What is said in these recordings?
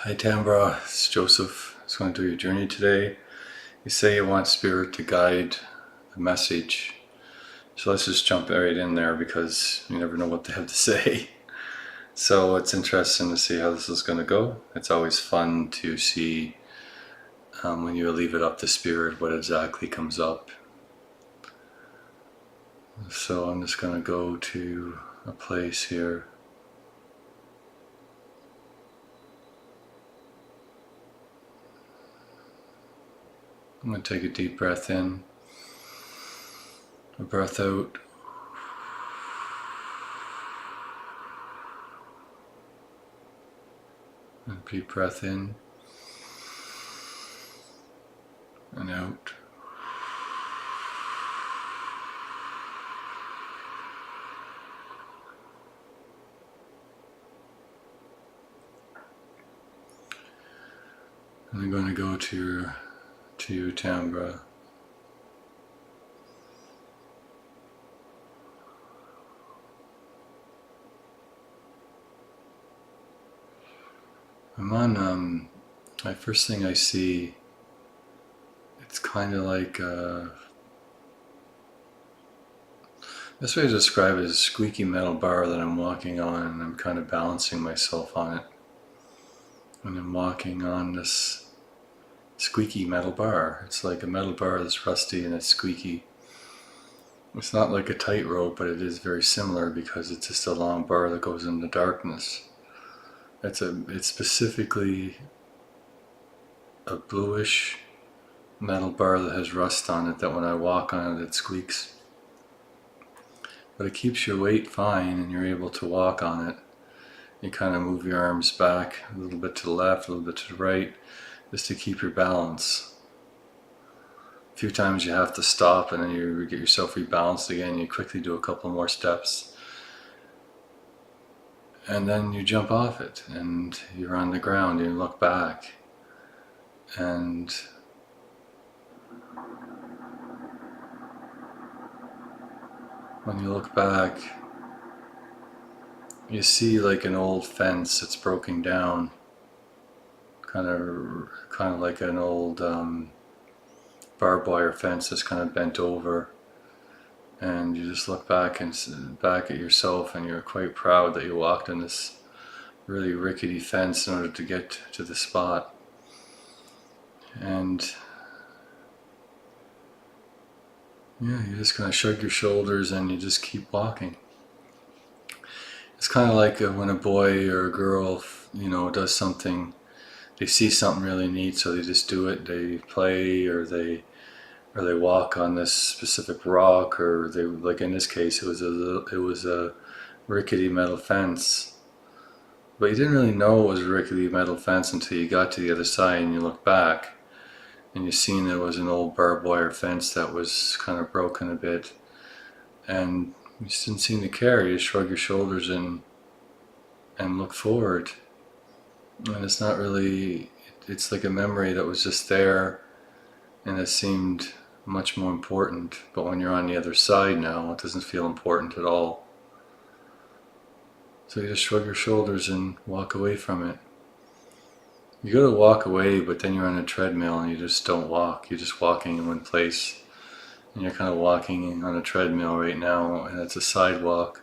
Hi Tambra, it's Joseph. Just going to do your journey today. You say you want Spirit to guide the message. So let's just jump right in there because you never know what they have to say. So it's interesting to see how this is going to go. It's always fun to see when you leave it up to Spirit what exactly comes up. So I'm just going to go to a place here. I'm going to take a deep breath in, a breath out. A deep breath in and out. And I'm going to go to you, Tambra. I'm on, my first thing I see, it's kind of like, this way to describe it is a squeaky metal bar that I'm walking on, and I'm kind of balancing myself on it. And I'm walking on this squeaky metal bar. It's like a metal bar that's rusty and it's squeaky. It's not like a tightrope, but it is very similar because it's just a long bar that goes into darkness. It's specifically a bluish metal bar that has rust on it, that when I walk on it, it squeaks. But it keeps your weight fine and you're able to walk on it. You kind of move your arms back a little bit to the left, a little bit to the right, just to keep your balance. A few times you have to stop and then you get yourself rebalanced again. You quickly do a couple more steps. And then you jump off it and you're on the ground and you look back. And when you look back, you see like an old fence that's broken down, kind of like an old barbed wire fence that's kind of bent over. And you just look back at yourself, and you're quite proud that you walked in this really rickety fence in order to get to the spot. And yeah, you just kind of shrug your shoulders and you just keep walking. It's kind of like when a boy or a girl, does something, they see something really neat, so they just do it. They play, or they walk on this specific rock, or they, like in this case, it was a rickety metal fence. But you didn't really know it was a rickety metal fence until you got to the other side and you look back and you seen there was an old barbed wire fence that was kind of broken a bit, and you just didn't seem to care. You shrug your shoulders and look forward. And it's not really, it's like a memory that was just there and it seemed much more important. But when you're on the other side now, it doesn't feel important at all. So you just shrug your shoulders and walk away from it. You go to walk away, but then you're on a treadmill and you just don't walk. You're just walking in one place. And you're kind of walking on a treadmill right now, and it's a sidewalk.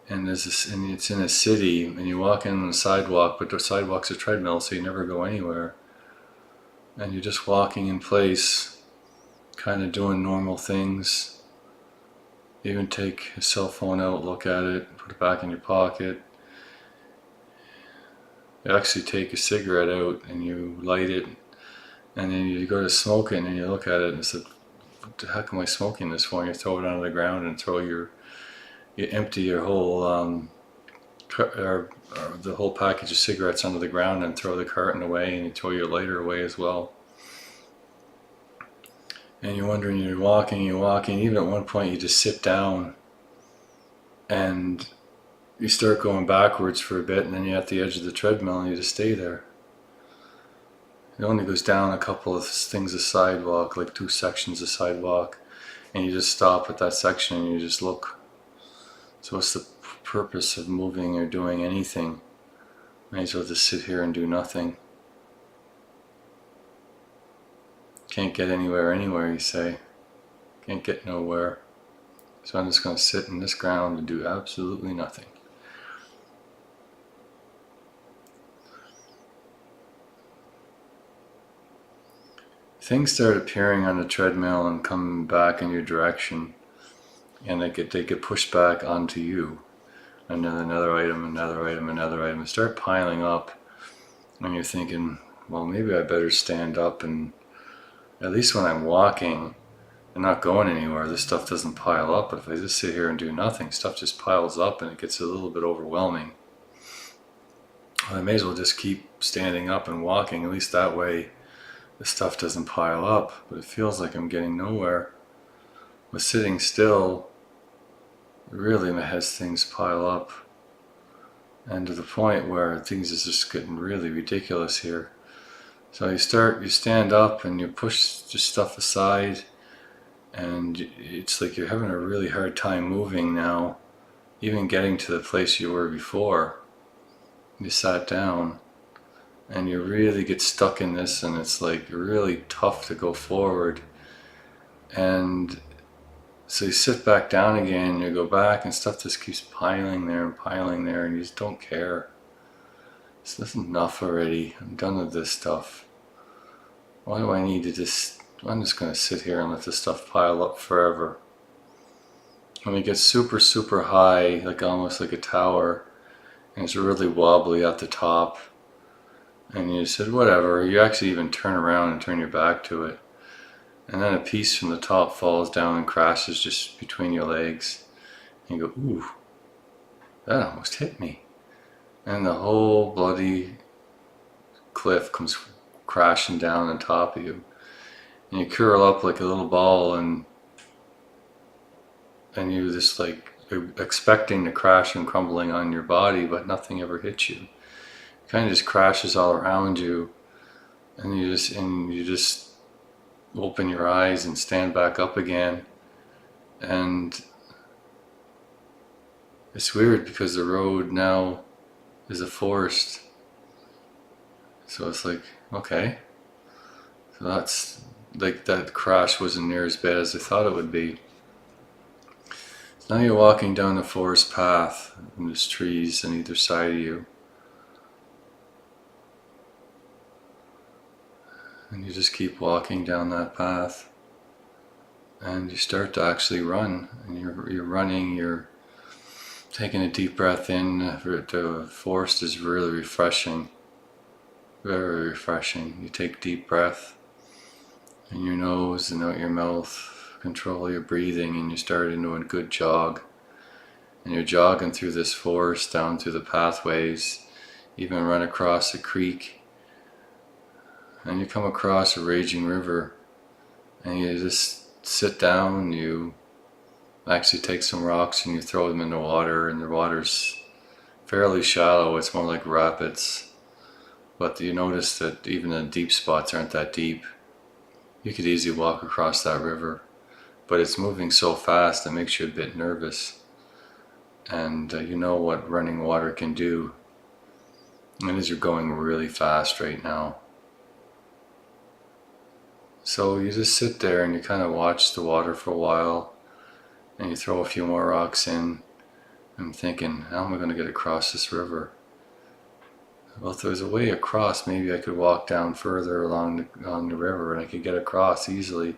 And it's in a city, and you walk in on the sidewalk, but the sidewalk's a treadmill, so you never go anywhere. And you're just walking in place, kind of doing normal things. Even take your cell phone out, look at it, put it back in your pocket. You actually take a cigarette out and you light it, and then you go to smoke it and you look at it and say, what the heck am I smoking this for? And you throw it onto the ground and you empty your whole or the whole package of cigarettes onto the ground and throw the carton away, and you throw your lighter away as well. And you're wondering, you're walking, even at one point you just sit down and you start going backwards for a bit, and then you're at the edge of the treadmill and you just stay there. It only goes down a couple of things of sidewalk, like 2 sections of sidewalk, and you just stop at that section and you just look. So what's the purpose of moving or doing anything May as well just sit here and do nothing. Can't get anywhere, you say. Can't get nowhere. So I'm just going to sit in this ground and do absolutely nothing. Things start appearing on the treadmill and coming back in your direction, and they get pushed back onto you. And then another item, another item, another item. They start piling up, and you're thinking, well, maybe I better stand up, and at least when I'm walking and not going anywhere, this stuff doesn't pile up. But if I just sit here and do nothing, stuff just piles up and it gets a little bit overwhelming. Well, I may as well just keep standing up and walking. At least that way the stuff doesn't pile up. But it feels like I'm getting nowhere. With sitting still, really has things pile up. And to the point where things is just getting really ridiculous here. So you stand up and you push just stuff aside, and it's like you're having a really hard time moving now, even getting to the place you were before. You sat down and you really get stuck in this, and it's like really tough to go forward. And so you sit back down again, you go back, and stuff just keeps piling there, and you just don't care. So that's enough already. I'm done with this stuff. Why do I need to I'm just going to sit here and let this stuff pile up forever. When it gets super, super high, like almost like a tower, and it's really wobbly at the top, and you said, whatever, you actually even turn around and turn your back to it. And then a piece from the top falls down and crashes just between your legs. And you go, ooh, that almost hit me. And the whole bloody cliff comes crashing down on top of you. And you curl up like a little ball, and you just like expecting to crash and crumbling on your body, but nothing ever hits you. It kind of just crashes all around you, and you just open your eyes and stand back up again. And it's weird because the road now is a forest. So it's like, okay, so that's like that crash wasn't near as bad as I thought it would be. So now you're walking down the forest path, and there's trees on either side of you. And you just keep walking down that path, and you start to actually run, and you're running, you're taking a deep breath in. The forest is really refreshing, very refreshing. You take deep breath in your nose and out your mouth, control your breathing, and you start into a good jog. And you're jogging through this forest, down through the pathways, even run across a creek. And you come across a raging river, and you just sit down, you actually take some rocks and you throw them in the water, and the water's fairly shallow, it's more like rapids. But you notice that even the deep spots aren't that deep. You could easily walk across that river, but it's moving so fast it makes you a bit nervous. And you know what running water can do. And as you're going really fast right now. So you just sit there and you kind of watch the water for a while, and you throw a few more rocks in. I'm thinking, how am I going to get across this river? Well, if there's a way across, maybe I could walk down further along the river and I could get across easily.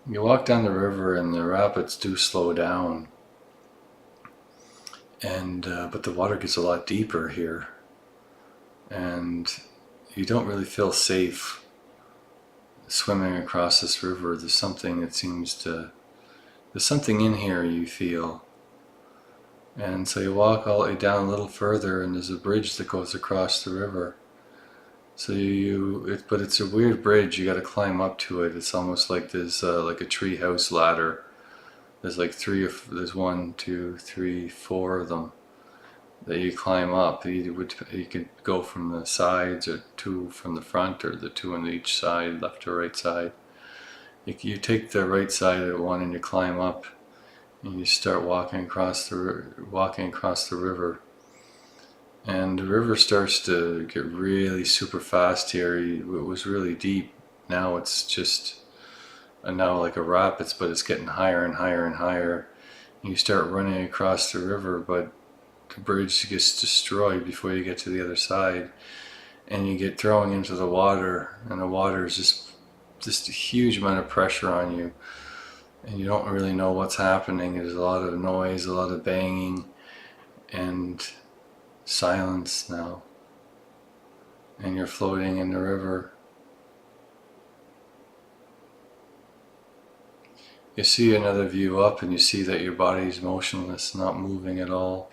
You walk down the river and the rapids do slow down, and but the water gets a lot deeper here, and you don't really feel safe swimming across this river. There's something in here you feel. And so you walk all the way down a little further, and there's a bridge that goes across the river. So but it's a weird bridge. You got to climb up to it. It's almost like there's like a tree house ladder. There's like there's 1, 2, 3, 4 of them that you climb up. You could go from the sides, or 2 from the front, or the 2 on each side, left or right side. You take the right side of one and you climb up, and you start walking across the river. And the river starts to get really super fast here. It was really deep. Now it's just now like a rapids, but it's getting higher and higher and higher. You start running across the river, but the bridge gets destroyed before you get to the other side, and you get thrown into the water, and the water is just a huge amount of pressure on you, and you don't really know what's happening. There's a lot of noise, a lot of banging, and silence now, and you're floating in the river. You see another view up, and you see that your body's motionless, not moving at all.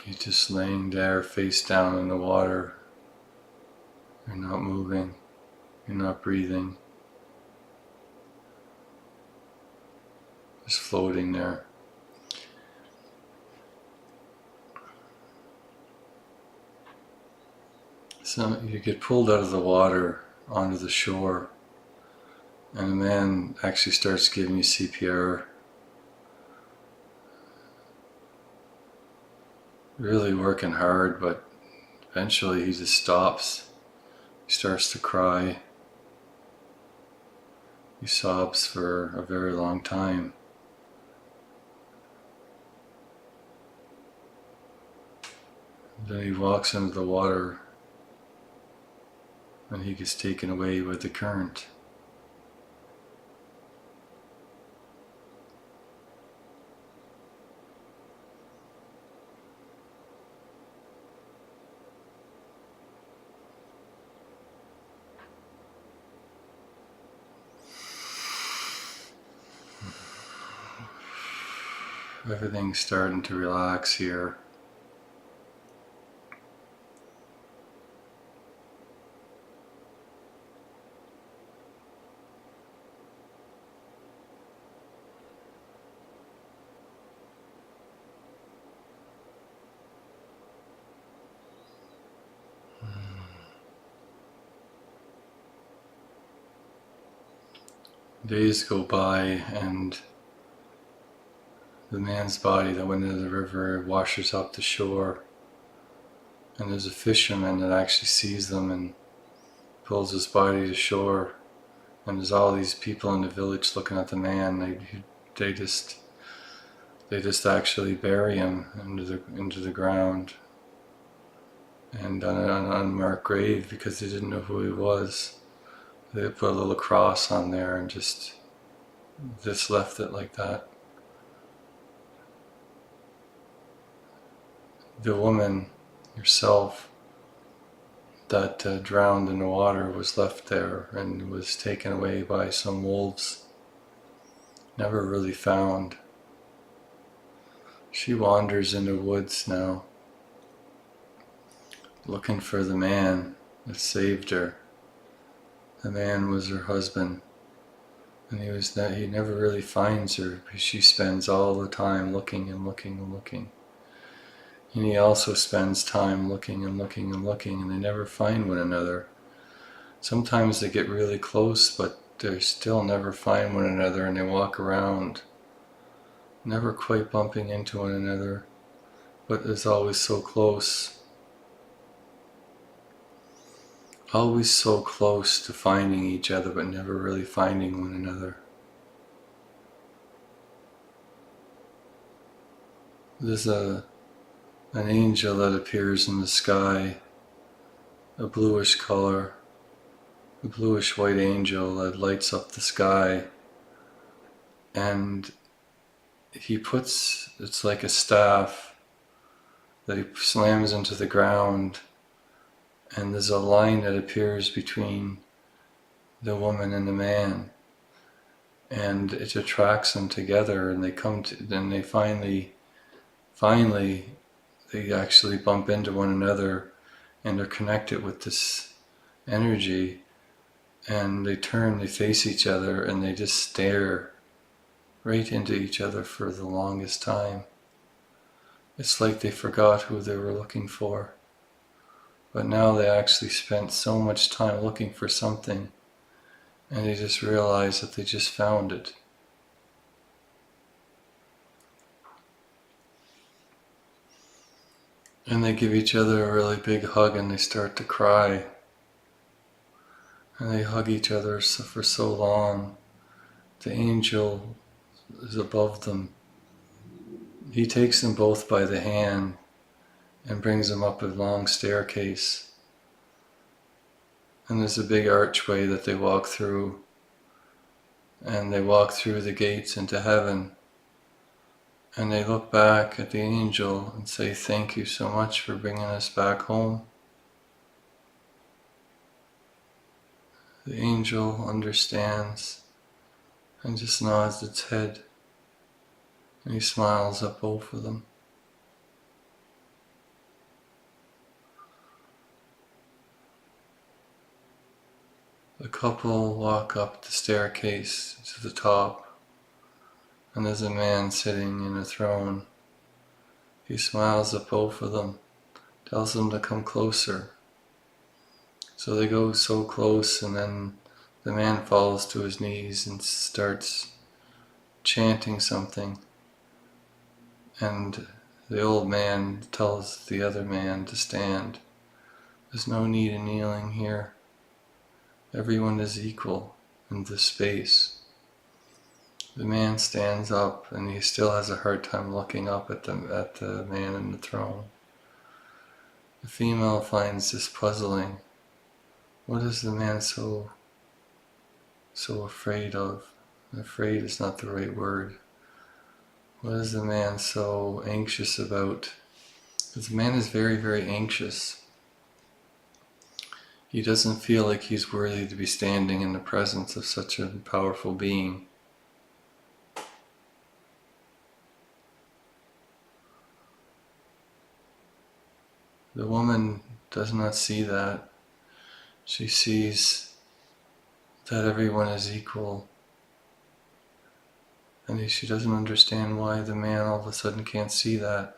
You're just laying there face down in the water. You're not moving. You're not breathing. Just floating there. So you get pulled out of the water onto the shore, and a man actually starts giving you CPR. Really working hard, but eventually he just stops. He starts to cry. He sobs for a very long time. Then he walks into the water, and he gets taken away with the current. Everything's starting to relax here. Days go by, and the man's body that went into the river washes up the shore, and there's a fisherman that actually sees them and pulls his body to shore, and there's all these people in the village looking at the man. They just actually bury him into the ground, and on an unmarked grave, because they didn't know who he was. They put a little cross on there and just left it like that. The woman herself that drowned in the water was left there and was taken away by some wolves. Never really found. She wanders in the woods now, looking for the man that saved her. The man was her husband, and he never really finds her, because she spends all the time looking and looking and looking. And he also spends time looking and looking and looking, and they never find one another. Sometimes they get really close, but they still never find one another, and they walk around, never quite bumping into one another, but is always so close. Always so close to finding each other, but never really finding one another. There's an angel that appears in the sky, a bluish color, a bluish white angel that lights up the sky, and it's like a staff that he slams into the ground, and there's a line that appears between the woman and the man, and it attracts them together, and then they finally they actually bump into one another, and are connected with this energy, and they face each other, and they just stare right into each other for the longest time. It's like they forgot who they were looking for. But now they actually spent so much time looking for something, and they just realized that they just found it. And they give each other a really big hug and they start to cry. And they hug each other for so long. The angel is above them. He takes them both by the hand and brings them up a long staircase. And there's a big archway that they walk through. And they walk through the gates into heaven. And they look back at the angel and say, "Thank you so much for bringing us back home." The angel understands and just nods its head. And he smiles at both of them. The couple walk up the staircase to the top, and there's a man sitting in a throne. He smiles at both of them, tells them to come closer. So they go so close, and then the man falls to his knees and starts chanting something. And the old man tells the other man to stand. There's no need in kneeling here. Everyone is equal in this space. The man stands up, and he still has a hard time looking up at the man in the throne. The female finds this puzzling. What is the man so afraid of? Afraid is not the right word. What is the man so anxious about? Because the man is very, very anxious. He doesn't feel like he's worthy to be standing in the presence of such a powerful being. The woman does not see that. She sees that everyone is equal. And she doesn't understand why the man all of a sudden can't see that.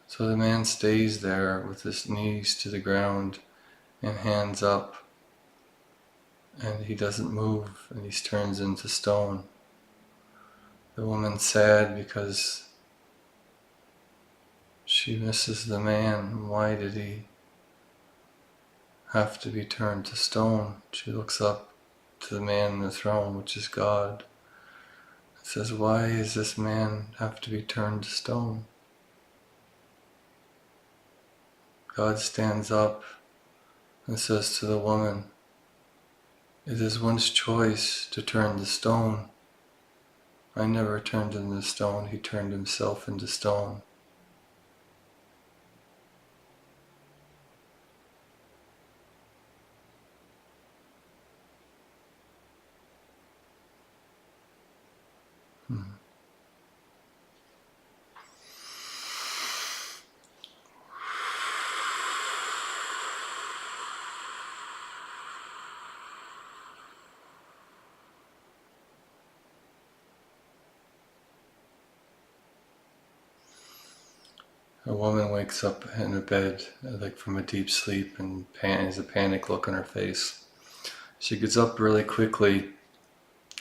So the man stays there with his knees to the ground and hands up, and he doesn't move, and he turns into stone. The woman's sad because she misses the man. Why did he have to be turned to stone? She looks up to the man in the throne, which is God, and says, "Why does this man have to be turned to stone?" God stands up and says to the woman, "It is one's choice to turn to stone. I never turned into stone, he turned himself into stone." A woman wakes up in a bed, like from a deep sleep, and has a panic look on her face. She gets up really quickly,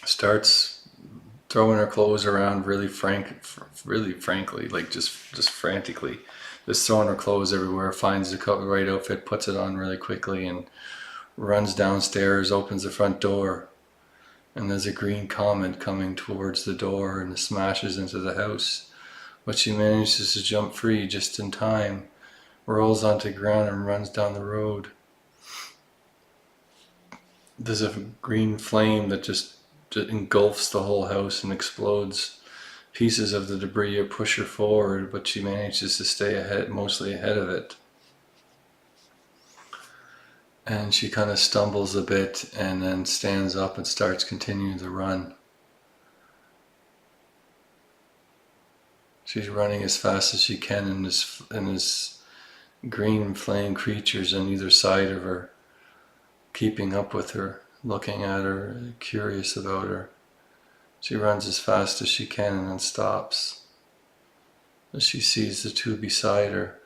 starts throwing her clothes around really frankly, like just frantically, just throwing her clothes everywhere, finds the right outfit, puts it on really quickly, and runs downstairs, opens the front door, and there's a green comet coming towards the door and smashes into the house. But she manages to jump free just in time, rolls onto the ground and runs down the road. There's a green flame that just engulfs the whole house and explodes. Pieces of the debris push her forward, but she manages to stay mostly ahead of it. And she kind of stumbles a bit and then stands up and starts continuing the run. She's running as fast as she can, and this green flame creatures on either side of her, keeping up with her, looking at her, curious about her. She runs as fast as she can and then stops. as she sees the two beside her.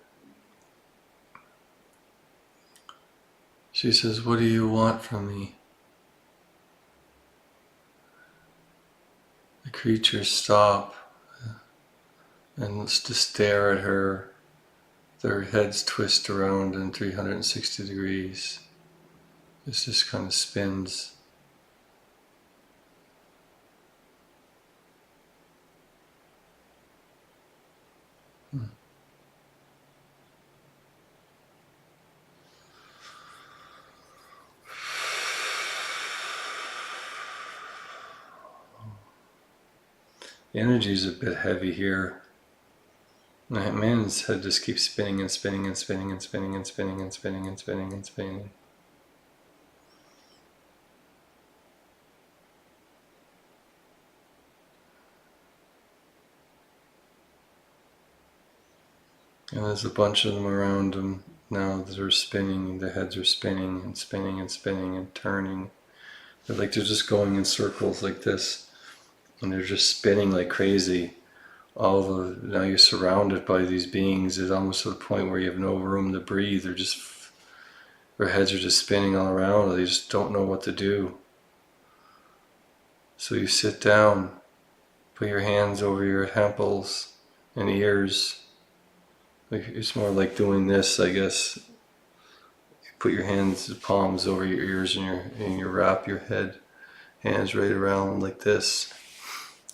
She says, "What do you want from me?" The creatures stop and just stare at her. Their heads twist around in 360 degrees. It just kind of spins. The energy is a bit heavy here. My man's head just keeps spinning and spinning and spinning and spinning and spinning and spinning and spinning and spinning. And there's a bunch of them around him now that are spinning. Their heads are spinning and spinning and spinning and turning. They're just going in circles like this. And they're just spinning like crazy. Now you're surrounded by these beings. It's almost to the point where you have no room to breathe. Their heads are just spinning all around. They just don't know what to do. So you sit down, put your hands over your temples and ears. It's more like doing this, I guess. You put your palms over your ears, and you wrap your hands right around like this.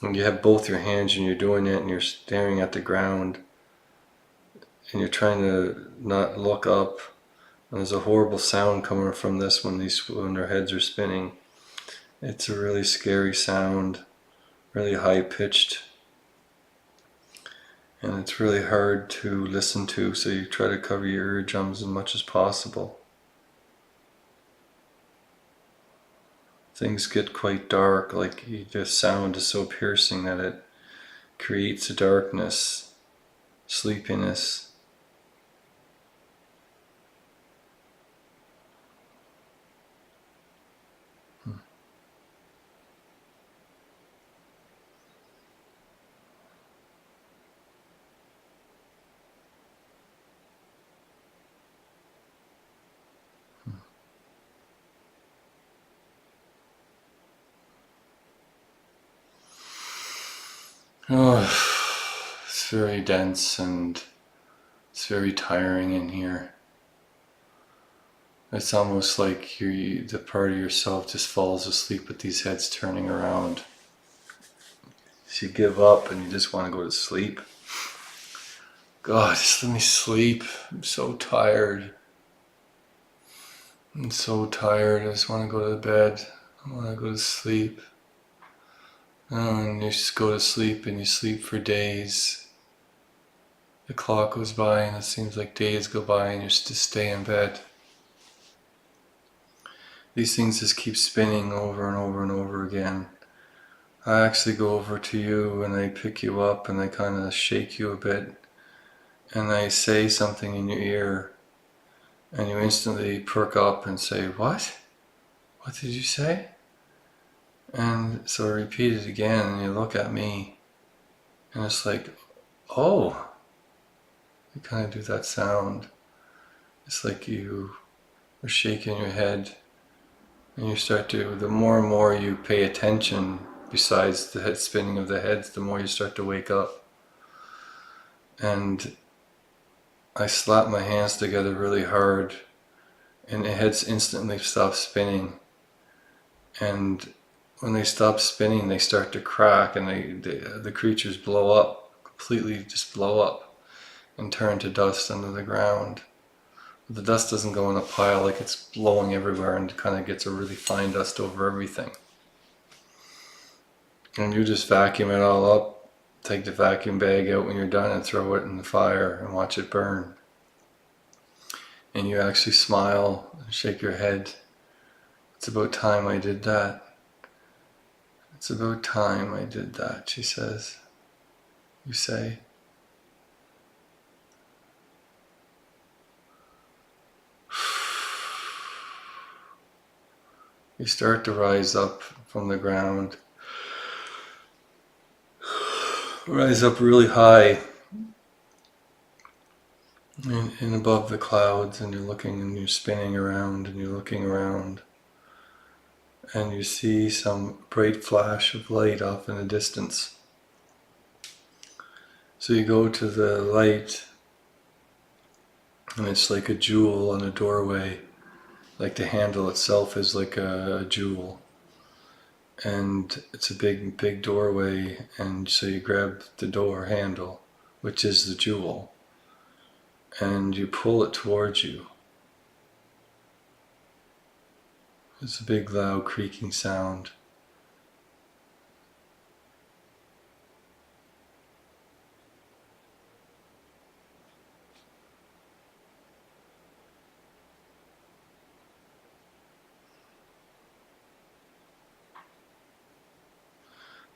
And you have both your hands and you're doing it and you're staring at the ground and you're trying to not look up. And there's a horrible sound coming from this when their heads are spinning. It's a really scary sound, really high pitched. And it's really hard to listen to, so you try to cover your eardrums as much as possible. Things get quite dark, the sound is so piercing that it creates a darkness, sleepiness. Oh, it's very dense and it's very tiring in here. It's almost like the part of yourself just falls asleep with these heads turning around. So you give up and you just want to go to sleep. God, just let me sleep. I'm so tired. I just want to go to bed. I want to go to sleep. And you just go to sleep and you sleep for days. The clock goes by and it seems like days go by and you just stay in bed. These things just keep spinning over and over and over again. I actually go over to you and I pick you up and I kind of shake you a bit and I say something in your ear and you instantly perk up and say, "What? What did you say?" And so I repeat it again and you look at me and it's like, "Oh." You kind of do that sound. It's like you are shaking your head and you start to, the more and more you pay attention, besides the head spinning of the heads, the more you start to wake up. And I slap my hands together really hard and the heads instantly stop spinning. And when they stop spinning, they start to crack and the creatures blow up, completely just blow up and turn to dust under the ground. The dust doesn't go in a pile, like it's blowing everywhere and kind of gets a really fine dust over everything. And you just vacuum it all up, take the vacuum bag out when you're done and throw it in the fire and watch it burn. And you actually smile and shake your head. "It's about time I did that. It's about time I did that," she says. You say. You start to rise up from the ground. Rise up really high and above the clouds, and you're looking and you're spinning around and you're looking around, and you see some bright flash of light off in the distance. So you go to the light, and it's like a jewel on a doorway, like the handle itself is like a jewel. And it's a big doorway, and so you grab the door handle, which is the jewel, and you pull it towards you. It's a big loud creaking sound.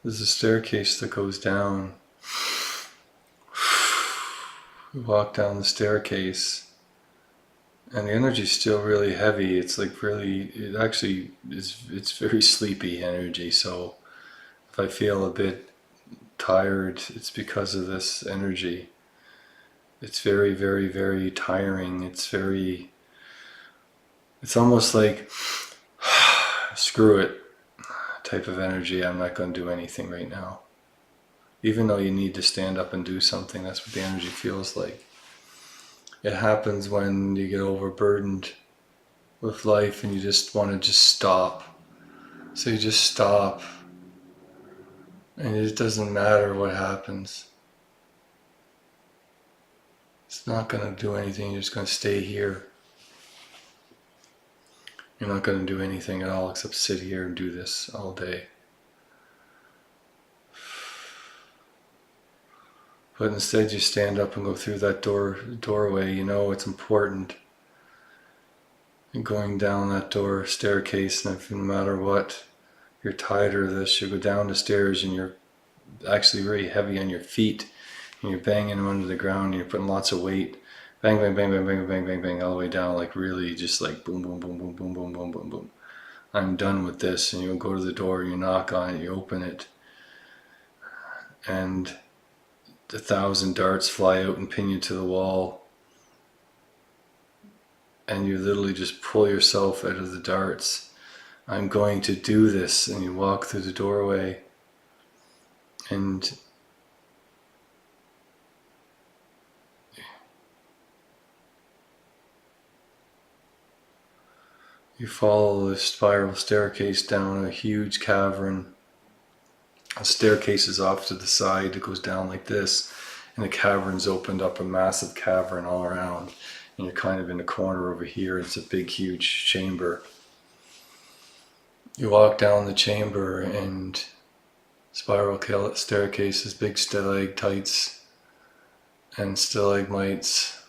There's a staircase that goes down. We walk down the staircase, and the energy's still really heavy. It's like really, it actually is, it's very sleepy energy. So if I feel a bit tired, it's because of this energy. It's very, very, very tiring. It's almost like, screw it type of energy. I'm not going to do anything right now. Even though you need to stand up and do something, that's what the energy feels like. It happens when you get overburdened with life and you just want to just stop. So you just stop, and it doesn't matter what happens. It's not going to do anything. You're just going to stay here. You're not going to do anything at all except sit here and do this all day. But instead you stand up and go through that doorway. You know it's important. And going down that staircase, and if no matter what, you're tired of this, you go down the stairs and you're actually very heavy on your feet, and you're banging them under the ground, and you're putting lots of weight. Bang, bang, bang, bang, bang, bang, bang, bang, all the way down, like really just like boom, boom, boom, boom, boom, boom, boom, boom, boom. I'm done with this. And you go to the door, you knock on it, you open it, and 1,000 darts fly out and pin you to the wall, and you literally just pull yourself out of the darts. I'm going to do this. And you walk through the doorway, and you follow the spiral staircase down a huge cavern. A staircase is off to the side. It goes down like this, and the cavern's opened up, a massive cavern all around, and you're kind of in the corner over here. It's a big, huge chamber. You walk down the chamber, and spiral staircases, big stalactites and stalagmites.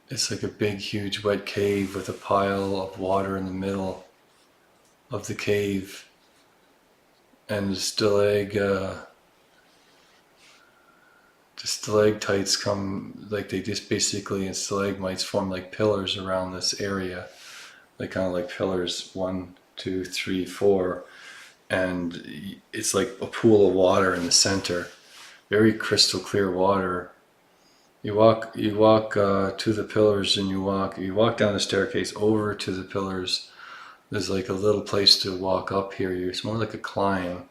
It's like a big, huge wet cave with a pile of water in the middle of the cave. And the stalactites come, like they just basically, and stalagmites form like pillars around this area. Like kind of like pillars, 1, 2, 3, 4. And it's like a pool of water in the center. Very crystal clear water. You walk to the pillars, and you walk down the staircase over to the pillars. There's like a little place to walk up here. It's more like a climb.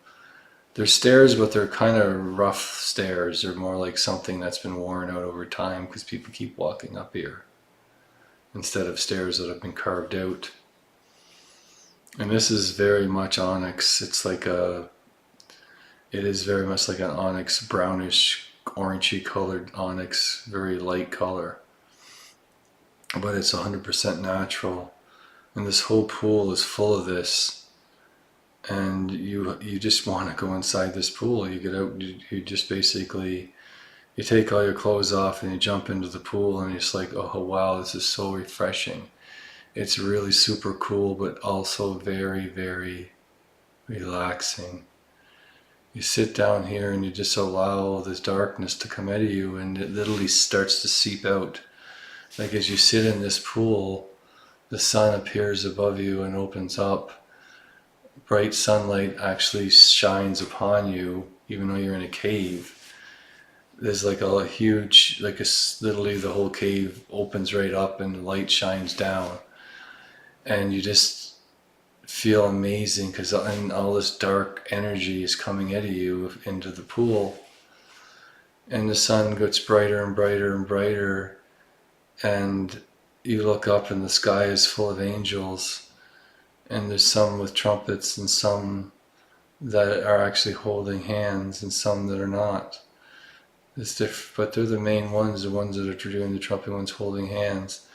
There's stairs, but they're kind of rough stairs. They're more like something that's been worn out over time because people keep walking up here instead of stairs that have been carved out. And this is very much onyx. It is very much like an onyx, brownish, orangey colored onyx, very light color. But it's 100% natural. And this whole pool is full of this. And you just want to go inside this pool. You get out, you just basically, you take all your clothes off and you jump into the pool, and it's like, oh wow, this is so refreshing. It's really super cool, but also very, very relaxing. You sit down here and you just allow this darkness to come out of you, and it literally starts to seep out. Like as you sit in this pool, the sun appears above you and opens up. Bright sunlight actually shines upon you, even though you're in a cave. there's like a huge, like literally the whole cave opens right up and the light shines down, and you just feel amazing because all this dark energy is coming out of you into the pool, and the sun gets brighter and brighter and brighter, and you look up and the sky is full of angels, and there's some with trumpets and some that are actually holding hands and some that are not. But they're the main ones, the ones that are doing the trumpet ones holding hands.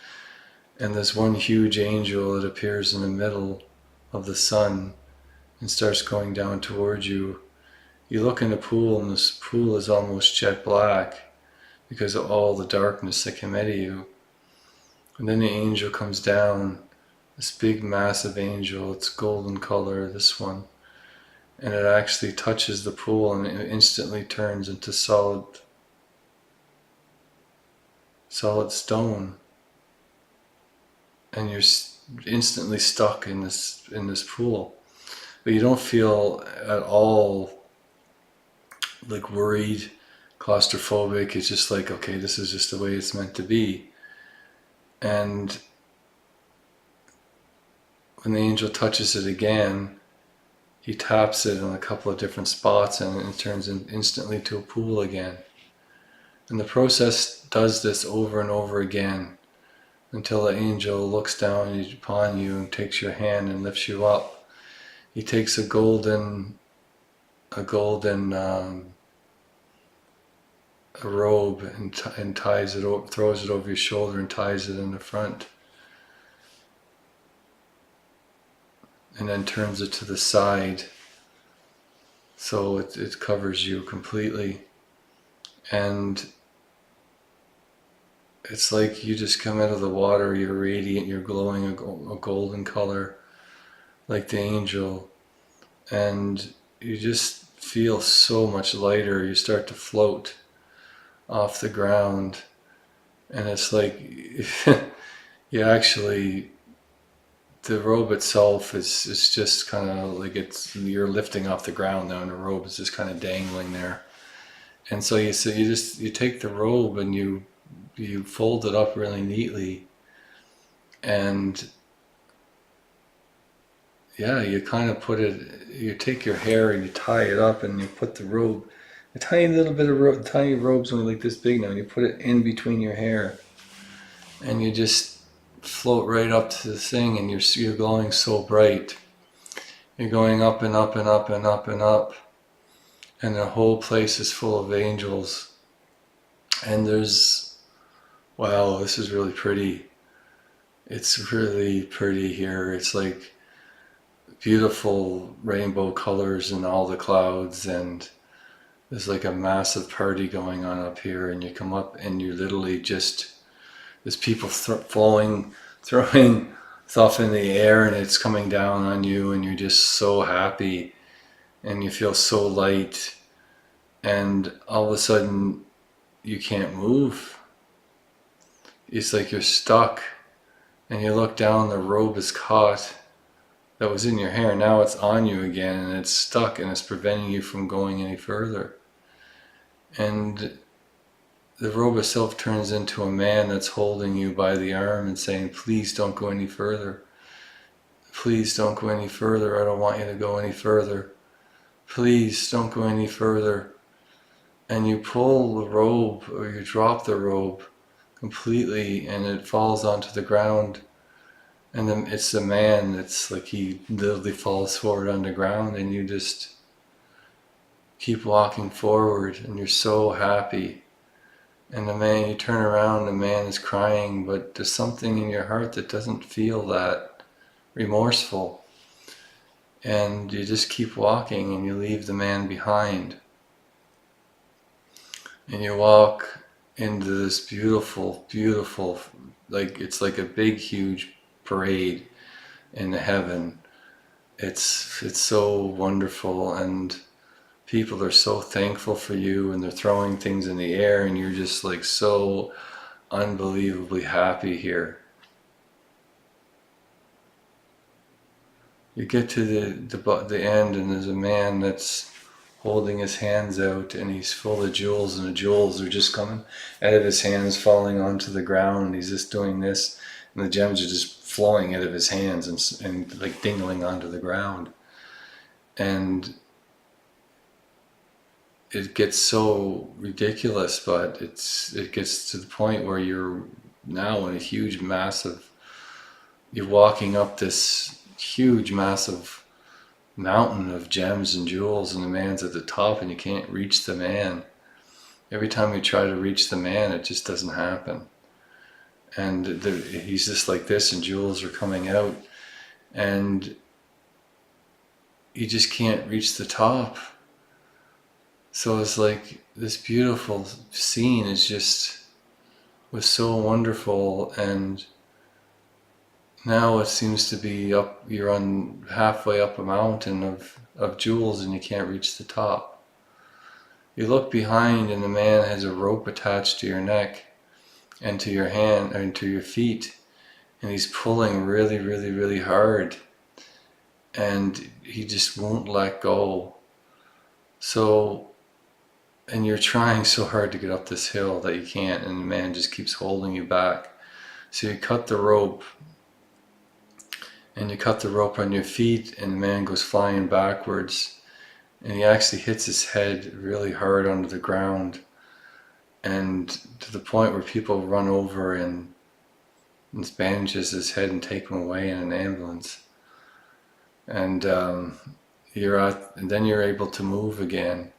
And there's one huge angel that appears in the middle of the sun and starts going down towards you. You look in the pool, and this pool is almost jet black because of all the darkness that came out of you. And then the angel comes down, this big massive angel, it's golden color, this one. And it actually touches the pool and it instantly turns into solid stone. And you're instantly stuck in this pool. But you don't feel at all like worried, claustrophobic. It's just like, okay, this is just the way it's meant to be. And when the angel touches it again, he taps it in a couple of different spots and it turns instantly to a pool again. And the process does this over and over again until the angel looks down upon you and takes your hand and lifts you up. He takes a golden a robe and ties it over, throws it over your shoulder and ties it in the front, and then turns it to the side so it covers you completely. And it's like you just come out of the water, you're radiant, you're glowing a golden color like the angel, and you just feel so much lighter. You start to float off the ground, and it's like you actually, the robe itself is just kind of like you're lifting off the ground now, and the robe is just kind of dangling there. And so you take the robe and you fold it up really neatly, and yeah, you kind of you take your hair and you tie it up and you put the robe, a tiny little bit of robe, the tiny robe's only like this big now, and you put it in between your hair, and you just float right up to the thing, and you're glowing so bright. You're going up and up and up and up and up, and the whole place is full of angels. And wow, this is really pretty. It's really pretty here. It's like beautiful rainbow colors in all the clouds, and there's like a massive party going on up here, and you come up and you literally just, there's people throwing stuff in the air and it's coming down on you, and you're just so happy and you feel so light, and all of a sudden you can't move. It's like you're stuck, and you look down, the robe is caught that was in your hair, now it's on you again, and it's stuck and it's preventing you from going any further. And the robe itself turns into a man that's holding you by the arm and saying, please don't go any further. Please don't go any further. I don't want you to go any further. Please don't go any further. And you pull the robe, or you drop the robe completely, and it falls onto the ground. And then it's the man that's like, he literally falls forward on the ground, and you just keep walking forward, and you're so happy. And the man, you turn around, the man is crying, but there's something in your heart that doesn't feel that remorseful. And you just keep walking, and you leave the man behind. And you walk into this beautiful, beautiful, like it's like a big, huge parade in heaven. It's so wonderful, and people are so thankful for you, and they're throwing things in the air, and you're just like so unbelievably happy here. You get to the end, and there's a man that's holding his hands out, and he's full of jewels, and the jewels are just coming out of his hands, falling onto the ground, and he's just doing this, and the gems are just flowing out of his hands and like dingling onto the ground. And it gets so ridiculous, but it gets to the point where you're now in a huge, massive, you're walking up this huge, massive mountain of gems and jewels, and the man's at the top, and you can't reach the man. Every time you try to reach the man, it just doesn't happen. And he's just like this, and jewels are coming out, and you just can't reach the top. So it's like this beautiful scene was so wonderful, and now it seems to be up, you're on halfway up a mountain of jewels, and you can't reach the top. You look behind, and the man has a rope attached to your neck and to your hand and to your feet, and he's pulling really, really, really hard, and he just won't let go. So, and you're trying so hard to get up this hill that you can't, and the man just keeps holding you back. So you cut the rope, and you cut the rope on your feet, and the man goes flying backwards, and he actually hits his head really hard onto the ground, and to the point where people run over and bandages his head and take him away in an ambulance. And and then you're able to move again.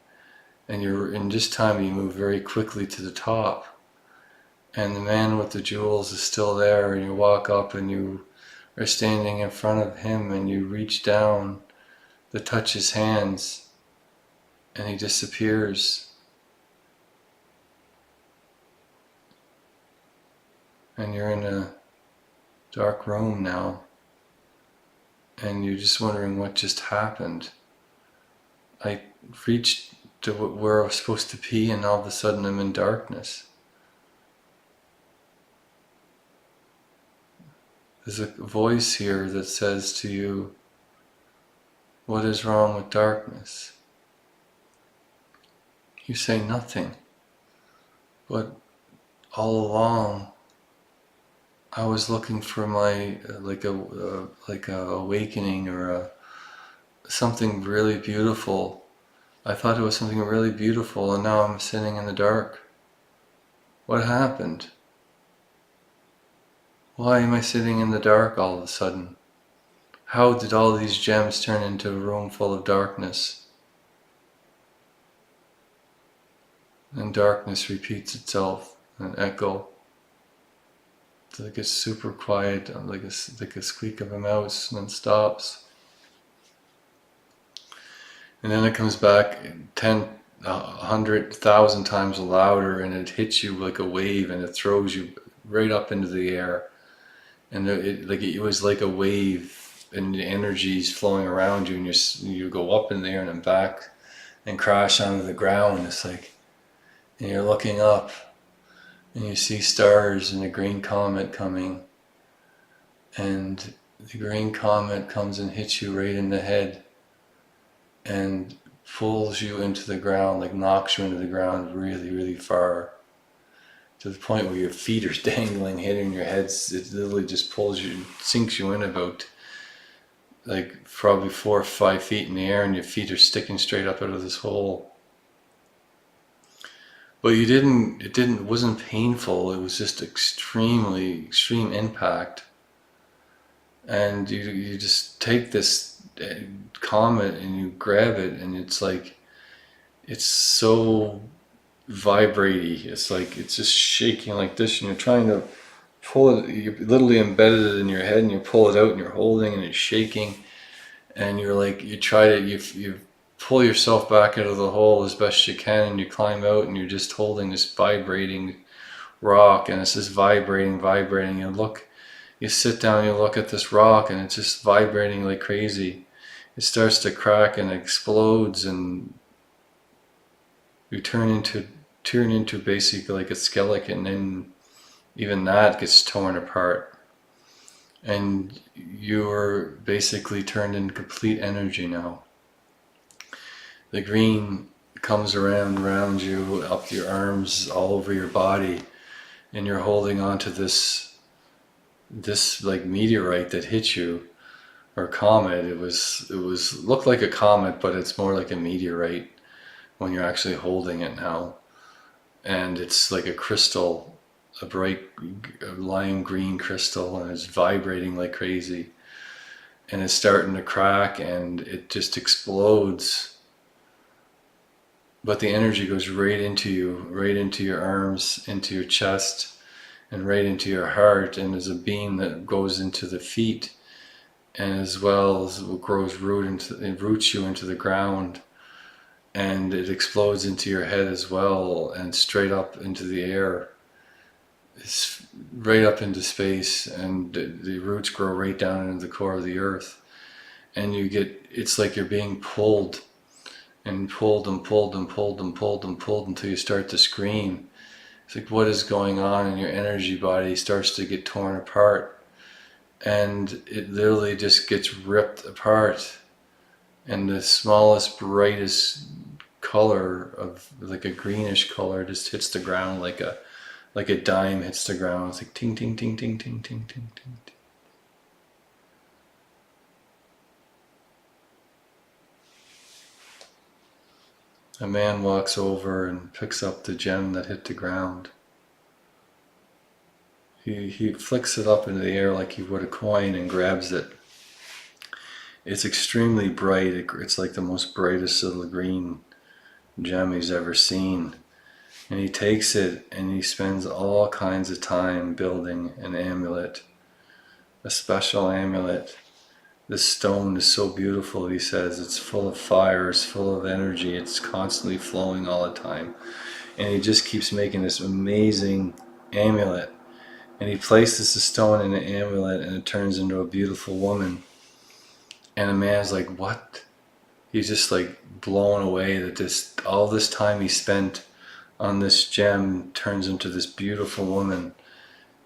And in just time you move very quickly to the top, and the man with the jewels is still there, and you walk up and you are standing in front of him, and you reach down to touch his hands, and he disappears. And you're in a dark room now, and you're just wondering what just happened. I reached to where I was supposed to be, and all of a sudden I'm in darkness. There's a voice here that says to you, what is wrong with darkness? You say nothing, but all along I was looking for my like a awakening, or something really beautiful. I thought it was something really beautiful, and now I'm sitting in the dark. What happened? Why am I sitting in the dark all of a sudden? How did all these gems turn into a room full of darkness? And darkness repeats itself, an echo. It's like it's super quiet, like a squeak of a mouse, and then stops. And then it comes back 10, 100, 1,000 times louder, and it hits you like a wave, and it throws you right up into the air. And it was like a wave, and the energy's flowing around you, and you go up in the air and then back and crash onto the ground. It's like, and you're looking up, and you see stars and a green comet coming, and the green comet comes and hits you right in the head, and pulls you into the ground, like knocks you into the ground really, really far, to the point where your feet are dangling, hitting your heads. It literally just pulls you, sinks you in about like probably 4 or 5 feet in the air, and your feet are sticking straight up out of this hole. But it wasn't painful. It was just extreme impact. And you just take this comet and you grab it, and it's like, it's so vibraty. It's like, it's just shaking like this, and you're trying to pull it, you literally embedded it in your head, and you pull it out, and you're holding, and it's shaking, and you're like, you pull yourself back out of the hole as best you can, and you climb out, and you're just holding this vibrating rock, and it's just vibrating. You sit down, you look at this rock, and it's just vibrating like crazy. It starts to crack and explodes, and you turn into basically like a skeleton, and even that gets torn apart. And you're basically turned into complete energy now. the green comes around you, up your arms, all over your body, and you're holding on to this like meteorite that hit you, or comet. It was looked like a comet, but it's more like a meteorite when you're actually holding it now. And it's like a crystal, a bright lime green crystal, and it's vibrating like crazy. And it's starting to crack, and it just explodes. But the energy goes right into you, right into your arms, into your chest, and right into your heart. And there's a beam that goes into the feet, and as well as it grows it roots you into the ground, and it explodes into your head as well, and straight up into the air. It's right up into space, and the roots grow right down into the core of the earth. And it's like you're being pulled and pulled and pulled and pulled and pulled and pulled until you start to scream. It's like, what is going on? And your energy body starts to get torn apart, and it literally just gets ripped apart. And the smallest, brightest color of like a greenish color just hits the ground like a dime hits the ground. It's like ting ting ting ting ting ting ting ting. A man walks over and picks up the gem that hit the ground. He flicks it up into the air like he would a coin and grabs it. It's extremely bright. It's like the most brightest little green gem he's ever seen. And he takes it and he spends all kinds of time building an amulet, a special amulet. This stone is so beautiful, he says. It's full of fire, it's full of energy, it's constantly flowing all the time. And he just keeps making this amazing amulet. And he places the stone in the amulet, and it turns into a beautiful woman. And the man's like, what? He's just like blown away that all this time he spent on this gem turns into this beautiful woman.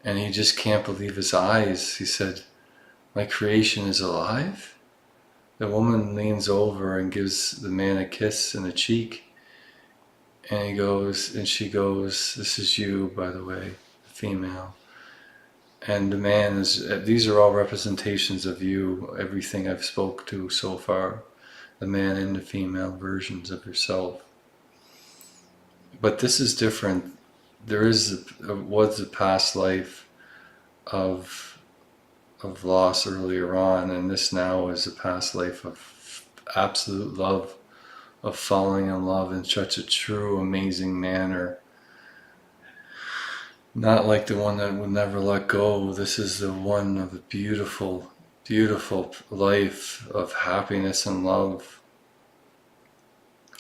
And he just can't believe his eyes. He said, my creation is alive? The woman leans over and gives the man a kiss in the cheek. And she goes, this is you, by the way, female. And the man these are all representations of you, everything I've spoke to so far. The man and the female versions of yourself. But this is different. There was a past life of loss earlier on, and this now is a past life of absolute love, of falling in love in such a true, amazing manner. Not like the one that will never let go. This is the one of a beautiful, beautiful life of happiness and love.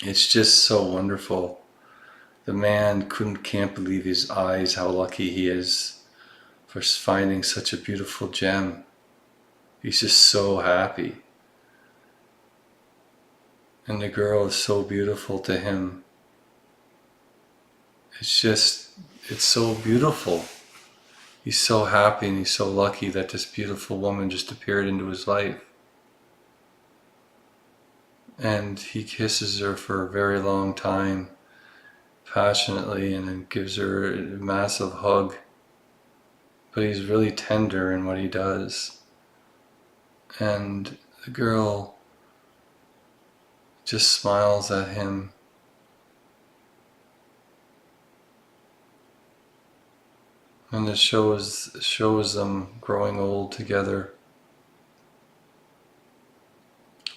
It's just so wonderful. The man can't believe his eyes how lucky he is for finding such a beautiful gem. He's just so happy. And the girl is so beautiful to him. It's so beautiful. He's so happy and he's so lucky that this beautiful woman just appeared into his life. And he kisses her for a very long time, passionately, and then gives her a massive hug. But he's really tender in what he does. And the girl just smiles at him. And it shows them growing old together,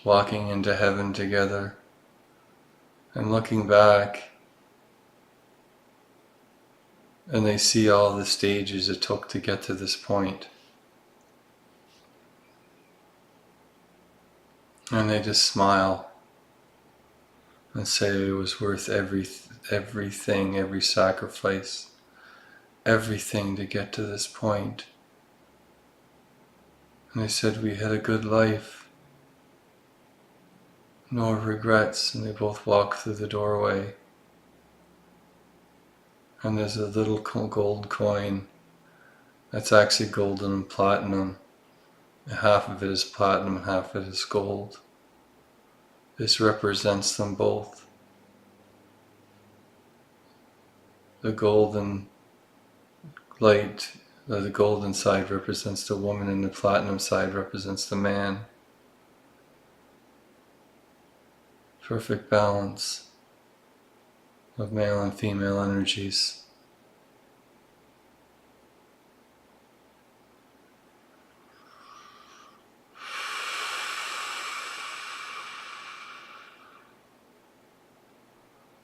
walking into heaven together, and looking back, and they see all the stages it took to get to this point. And they just smile and say it was worth everything, every sacrifice, everything to get to this point. And they said we had a good life, no regrets, and they both walk through the doorway. And there's a little gold coin that's actually golden and platinum. Half of it is platinum, half of it is gold. This represents them both. The golden light, the golden side represents the woman and the platinum side represents the man. Perfect balance of male and female energies.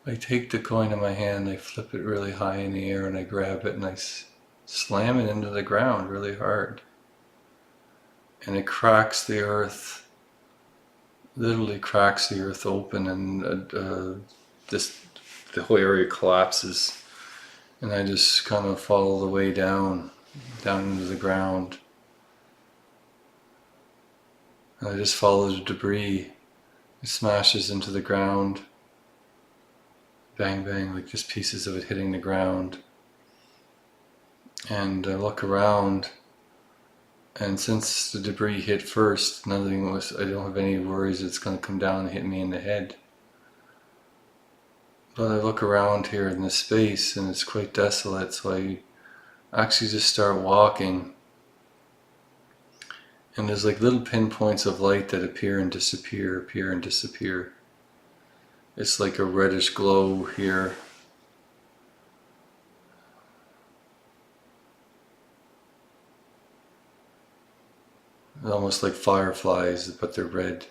I take the coin in my hand, I flip it really high in the air and I grab it and I slam it into the ground really hard. And it cracks the earth, literally cracks the earth open, and the whole area collapses. And I just kind of follow the way down into the ground. And I just follow the debris. It smashes into the ground. Bang, bang, like just pieces of it hitting the ground. And I look around, and since the debris hit first, I don't have any worries it's going to come down and hit me in the head. But I look around here in this space and it's quite desolate, so I actually just start walking. And there's like little pinpoints of light that appear and disappear, appear and disappear. It's like a reddish glow here. Almost like fireflies, but they're red.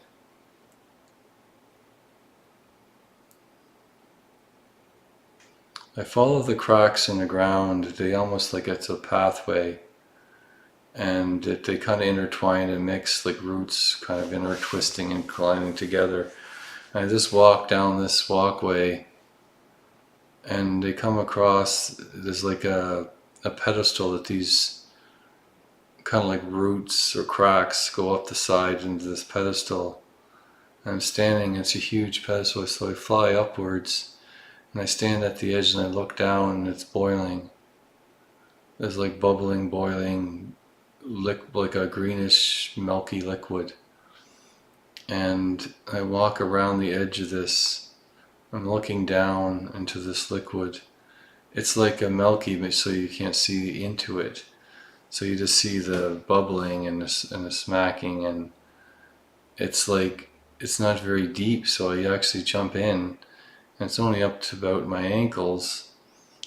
I follow the cracks in the ground. They almost like it's a pathway. And they kind of intertwine and mix, like roots kind of intertwisting and colliding together. And I just walk down this walkway, and they come across, there's like a pedestal that these kind of like roots or cracks go up the side into this pedestal. And I'm standing, it's a huge pedestal, so I fly upwards, and I stand at the edge and I look down and it's boiling. There's like bubbling, boiling, like a greenish, milky liquid. And I walk around the edge of this. I'm looking down into this liquid. It's like a milky, so you can't see into it. So you just see the bubbling and the smacking, and it's like, it's not very deep, so I actually jump in, and it's only up to about my ankles.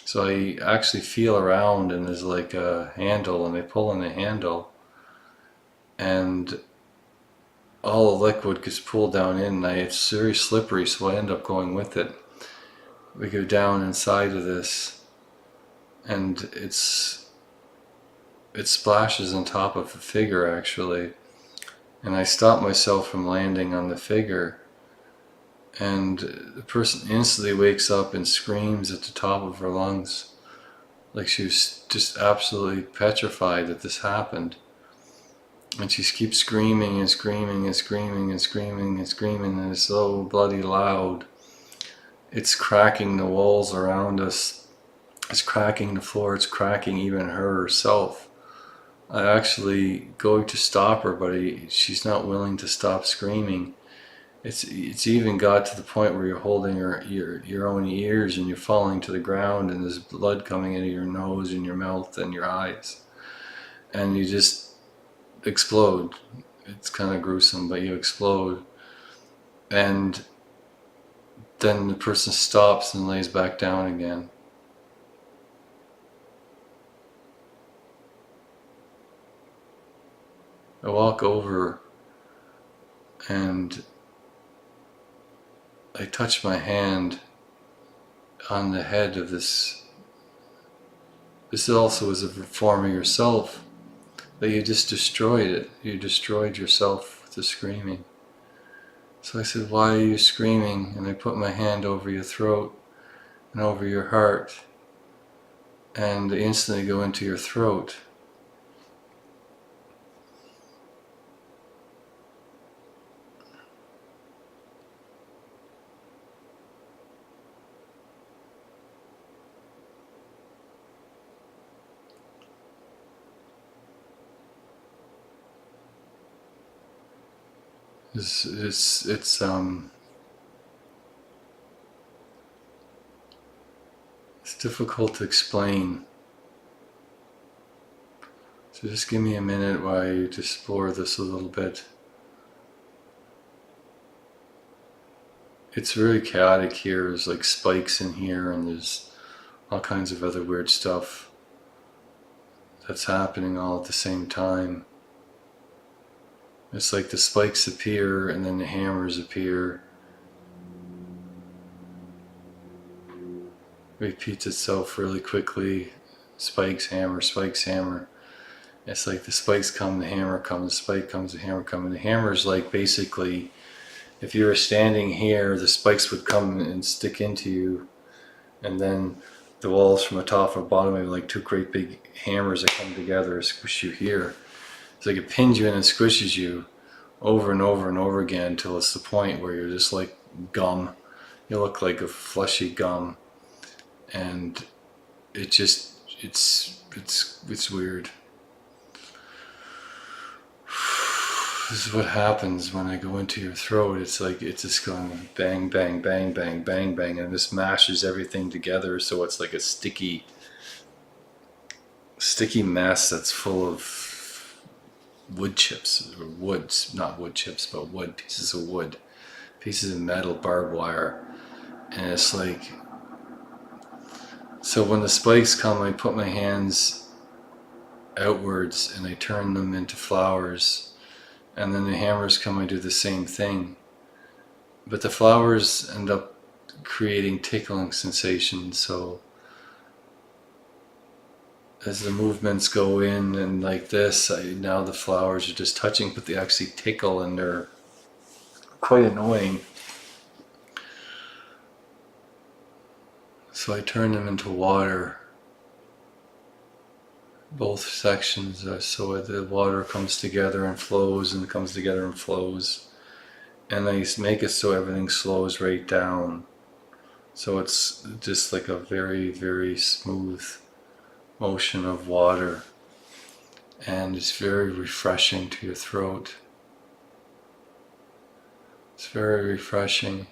So I actually feel around, and there's like a handle, and I pull on the handle, and all the liquid gets pulled down in, and it's very slippery, so I end up going with it. We go down inside of this, and it splashes on top of the figure actually, and I stop myself from landing on the figure, and the person instantly wakes up and screams at the top of her lungs, like she was just absolutely petrified that this happened. And she keeps screaming and screaming and screaming and screaming and screaming, and it's so bloody loud. It's cracking the walls around us. It's cracking the floor. It's cracking even her herself. I actually go to stop her, but she's not willing to stop screaming. It's even got to the point where you're holding your own ears and you're falling to the ground, and there's blood coming into your nose and your mouth and your eyes, and you just explode. It's kind of gruesome, but you explode. And then the person stops and lays back down again. I walk over and I touch my hand on the head of this. This also is a form of yourself, but you just destroyed it. You destroyed yourself with the screaming. So I said, "Why are you screaming?" And I put my hand over your throat and over your heart, and I instantly go into your throat. It's difficult to explain. So just give me a minute while I explore this a little bit. It's very chaotic here. There's like spikes in here, and there's all kinds of other weird stuff that's happening all at the same time. It's like the spikes appear and then the hammers appear. Repeats itself really quickly. Spikes, hammer, spikes, hammer. It's like the spikes come, the hammer comes, the spike comes, the hammer comes. And the hammer is like basically, if you were standing here, the spikes would come and stick into you, and then the walls from the top and bottom are like two great big hammers that come together and squish you here. It's like it pins you in and squishes you over and over and over again until it's the point where you're just like gum. You look like a fleshy gum, and it just it's weird. This is what happens when I go into your throat. It's like it's just going bang, bang, bang, bang, bang, bang, and this mashes everything together. So it's like a sticky mess that's full of wood chips, or woods, not wood chips, but wood, pieces of wood, pieces of metal, barbed wire, and it's like. So when the spikes come, I put my hands outwards and I turn them into flowers. And then the hammers come, I do the same thing. But the flowers end up creating tickling sensations, so as the movements go in and like this, now the flowers are just touching, but they actually tickle and they're quite annoying. So I turn them into water. Both sections, so the water comes together and flows, and comes together and flows, and I make it so everything slows right down, so it's just like a very, very smooth motion of water, and it's very refreshing to your throat. It's very refreshing.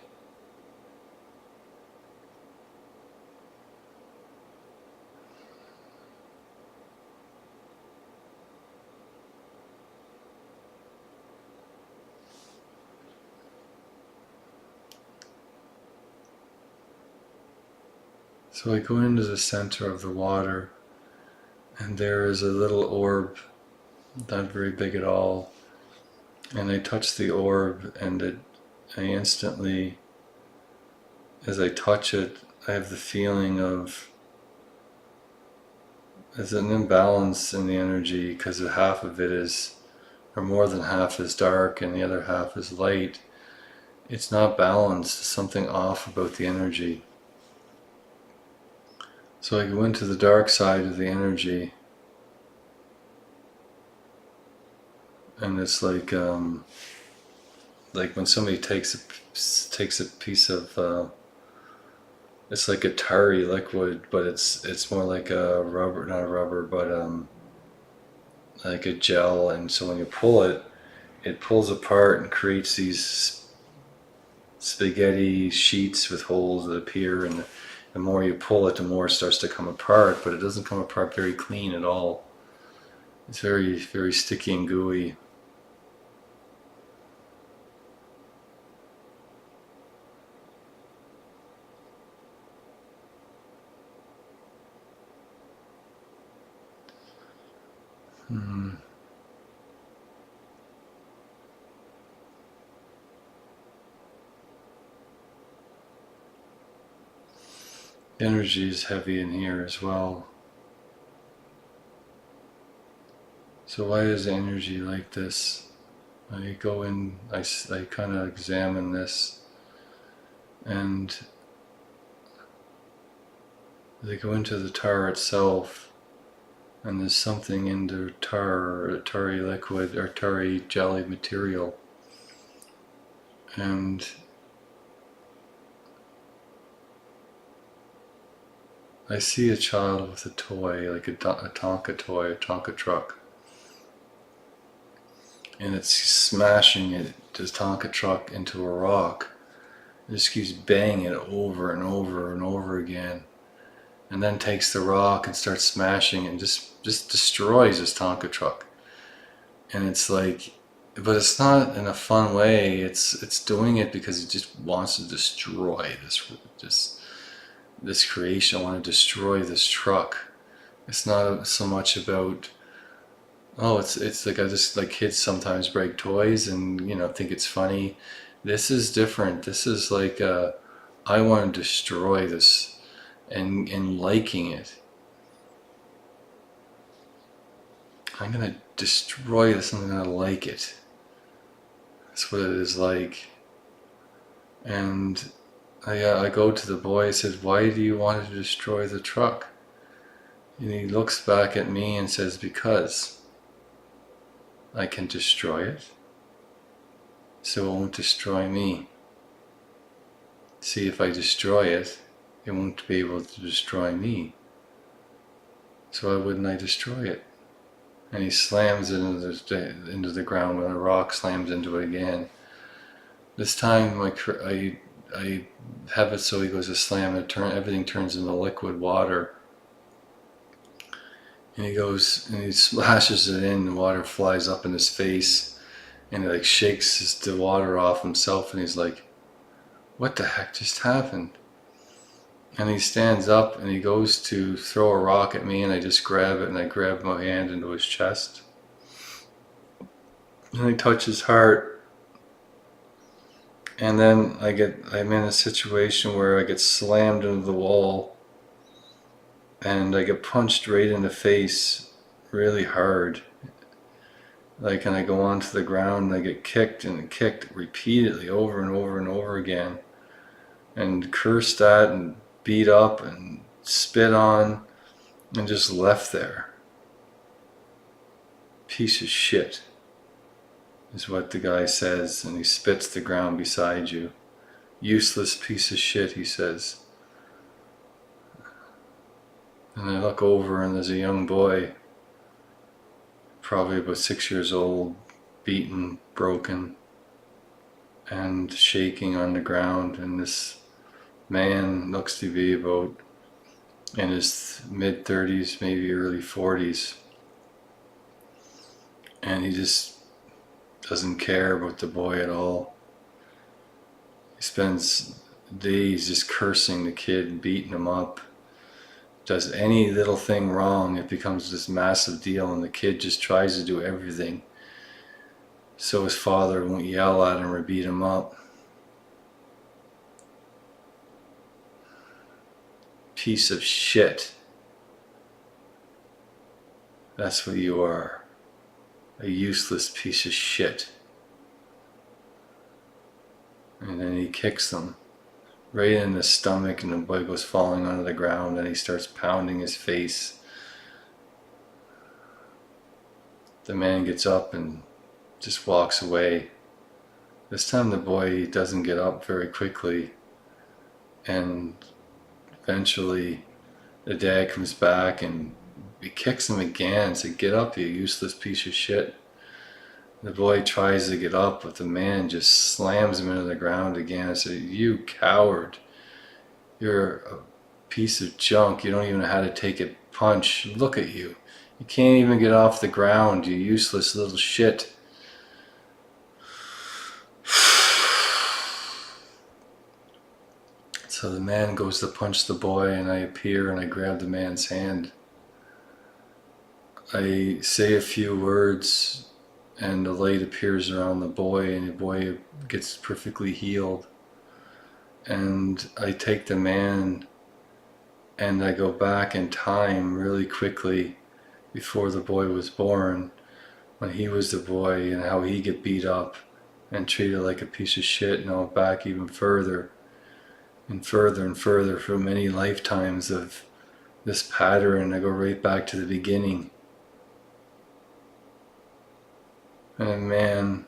So I go into the center of the water, and there is a little orb, not very big at all, and I touch the orb, and I instantly, as I touch it, I have the feeling of there's an imbalance in the energy, because half of it is, or more than half is dark and the other half is light. It's not balanced, there's something off about the energy. So I go into the dark side of the energy, and it's like when somebody takes a piece of it's like a tarry liquid, but it's more like a rubber, not a rubber, but like a gel, and so when you pull it, it pulls apart and creates these spaghetti sheets with holes that appear, and the more you pull it, the more it starts to come apart, but it doesn't come apart very clean at all. It's very, very sticky and gooey. The energy is heavy in here as well. So why is the energy like this? I go in, I kind of examine this, and they go into the tar itself, and there's something in the tar, or tarry liquid, or tarry jelly material, and I see a child with a toy, like a Tonka toy, a Tonka truck, and it's smashing the Tonka truck into a rock. It just keeps banging it over and over and over again, and then takes the rock and starts smashing and just destroys his Tonka truck. And it's like, but it's not in a fun way. It's doing it because he just wants to destroy this creation. I want to destroy this truck. It's not so much about, oh, it's like, I just, like, kids sometimes break toys and think it's funny. This is different. This is like, I want to destroy this, and liking it. I'm gonna destroy this and I'm gonna like it. That's what it is like. And I go to the boy, I said, why do you want to destroy the truck? And he looks back at me and says, because I can destroy it, so it won't destroy me. See, if I destroy it, it won't be able to destroy me. So why wouldn't I destroy it? And he slams it into the ground when a rock slams into it again. This time I have it so he goes to slam it, everything turns into liquid water. And he goes and he splashes it in, the water flies up in his face, and it like shakes the water off himself, and he's like, what the heck just happened? And he stands up and he goes to throw a rock at me, and I just grab it and I grab my hand into his chest. And I touch his heart. And then I'm in a situation where I get slammed into the wall and I get punched right in the face really hard. Like, and I go onto the ground and I get kicked and kicked repeatedly over and over and over again, and cursed at and beat up and spit on and just left there. Piece of shit is what the guy says, and he spits the ground beside you. Useless piece of shit, he says. And I look over and there's a young boy, probably about 6 years old, beaten, broken, and shaking on the ground, and this man looks to be about in his mid-30s, maybe early 40s, and he just doesn't care about the boy at all. He spends days just cursing the kid, beating him up. Does any little thing wrong, it becomes this massive deal, and the kid just tries to do everything so his father won't yell at him or beat him up. Piece of shit. That's what you are. A useless piece of shit. And then he kicks them right in the stomach, and the boy goes falling onto the ground, and he starts pounding his face. The man gets up and just walks away. This time the boy doesn't get up very quickly, and eventually the dad comes back and he kicks him again and says, get up, you useless piece of shit. The boy tries to get up, but the man just slams him into the ground again and says, you coward, you're a piece of junk, you don't even know how to take a punch, look at you. You can't even get off the ground, you useless little shit. So the man goes to punch the boy, and I appear and I grab the man's hand. I say a few words, and the light appears around the boy, and the boy gets perfectly healed. And I take the man and I go back in time really quickly before the boy was born, when he was the boy, and how he get beat up and treated like a piece of shit, and I went back even further and further and further for many lifetimes of this pattern. I go right back to the beginning. And a man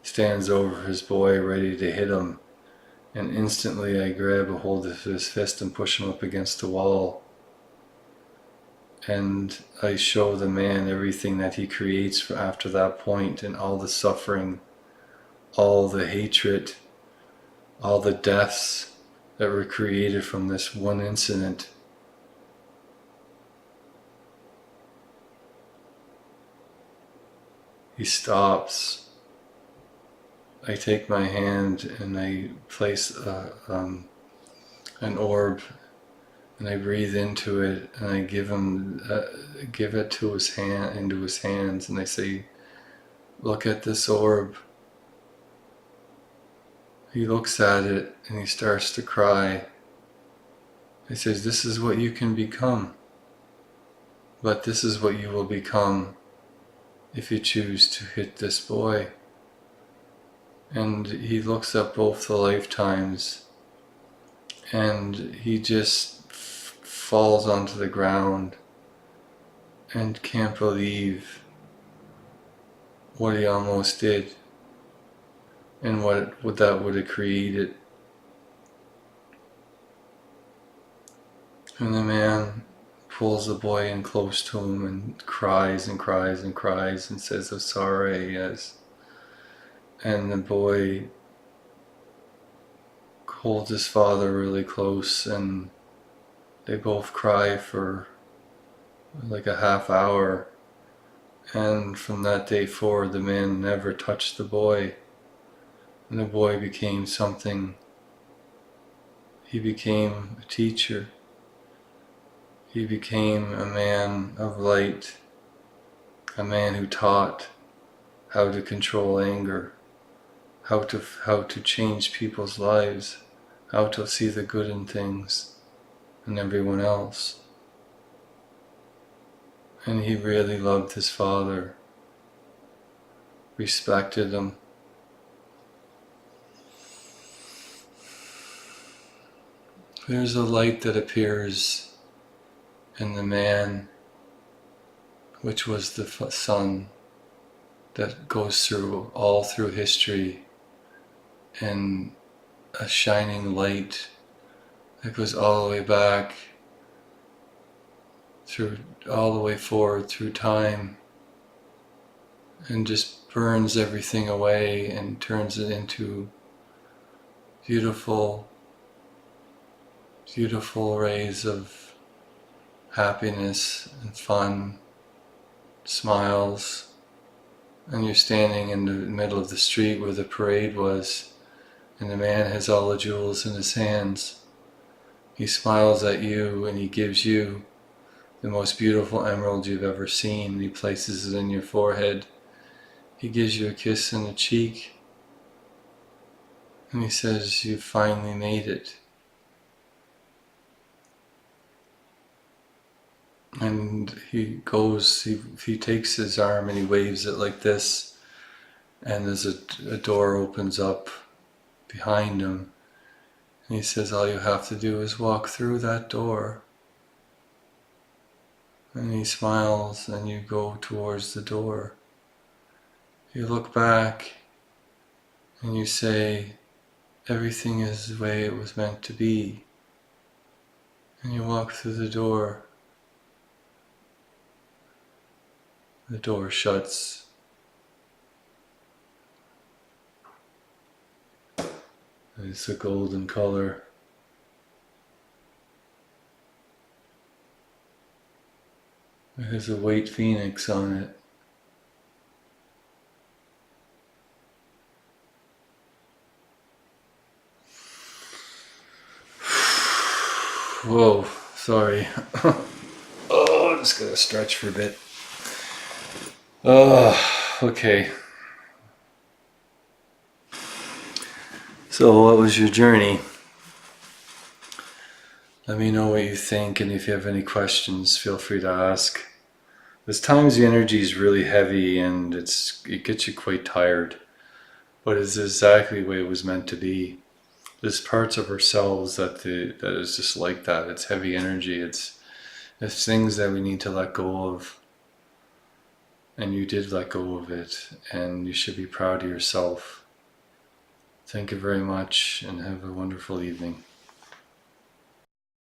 stands over his boy ready to hit him, and instantly I grab a hold of his fist and push him up against the wall, and I show the man everything that he creates after that point, and all the suffering, all the hatred, all the deaths, that were created from this one incident. He stops. I take my hand and I place an orb, and I breathe into it, and I give it to his hand, into his hands, and I say, "Look at this orb." He looks at it and he starts to cry. He says, "This is what you can become, but this is what you will become if you choose to hit this boy." And he looks at both the lifetimes, and he just falls onto the ground and can't believe what he almost did and what that would have created. And the man pulls the boy in close to him and cries and cries and cries and says, "I'm sorry," yes. And the boy holds his father really close, and they both cry for like a half hour. And from that day forward, the man never touched the boy. And the boy became something. He became a teacher. He became a man of light, a man who taught how to control anger, how to change people's lives, how to see the good in things and everyone else. And he really loved his father, respected him. There's a light that appears in the man, which was the sun, that goes through all through history, and a shining light that goes all the way back through, all the way forward through time, and just burns everything away and turns it into beautiful, beautiful rays of happiness and fun, smiles. And you're standing in the middle of the street where the parade was, and the man has all the jewels in his hands. He smiles at you and he gives you the most beautiful emerald you've ever seen. He places it in your forehead. He gives you a kiss on the cheek, and he says, "You finally made it." And he goes, he takes his arm and he waves it like this, and there's a door opens up behind him, and he says, "All you have to do is walk through that door." And he smiles, and you go towards the door. You look back and you say, "Everything is the way it was meant to be." And you walk through the door. The door shuts. It's a golden color. It has a white phoenix on it. Whoa, sorry. Oh, I'm just gonna stretch for a bit. Okay. So what was your journey? Let me know what you think, and if you have any questions, feel free to ask. There's times the energy is really heavy and it gets you quite tired, but it's exactly the way it was meant to be. There's parts of ourselves that is just like that. It's heavy energy. It's things that we need to let go of. And you did let go of it, and you should be proud of yourself. Thank you very much, and have a wonderful evening.